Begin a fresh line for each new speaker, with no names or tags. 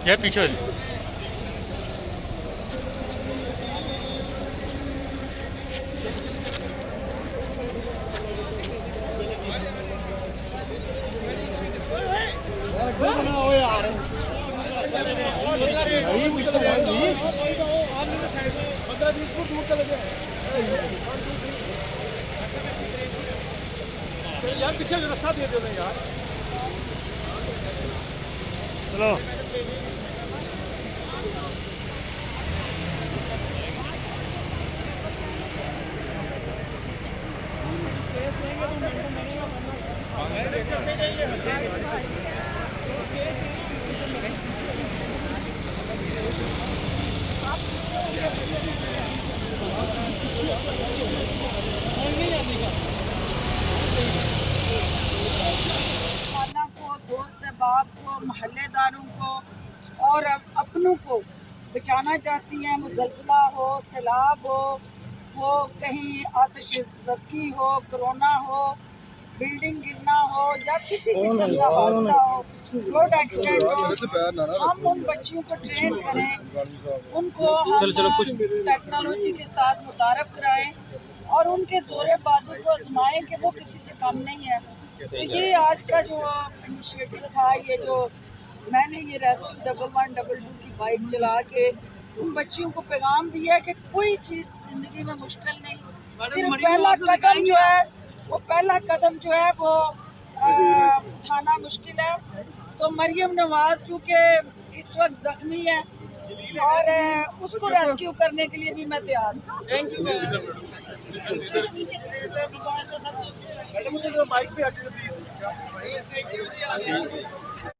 ये पीछे
यार पीछे रास्ता दे दो यार।
चलो
खाना को, दोस्त अहबाब को, महल्लेदारों को और अपनों को बचाना चाहती हैं। मुज़लज़ला हो, सैलाब हो, वो कहीं आतिश ज़दगी हो, कोरोना हो, बिल्डिंग गिरना हो या किसी किस्म का हादसा हो, रोड एक्सीडेंट हो, हम उन बच्चियों को ट्रेन करें, उनको हम टेक्नोलॉजी के साथ मुतारफ़ कराएं और उनके जोरे बाजू को आजमाएं कि वो किसी से कम नहीं है। तो ये आज का जो इनिशिएटिव था, ये जो मैंने ये रेस्क्यू 1122 की बाइक चला के उन बच्चियों को पैगाम दिया कि कोई चीज़ ज़िंदगी में मुश्किल नहीं, सिर्फ पहला कदम जो है वो उठाना मुश्किल है। तो मरियम नवाज चूँकि इस वक्त ज़ख्मी है और उसको रेस्क्यू करने के लिए भी मैं तैयार हूँ।
Thank you.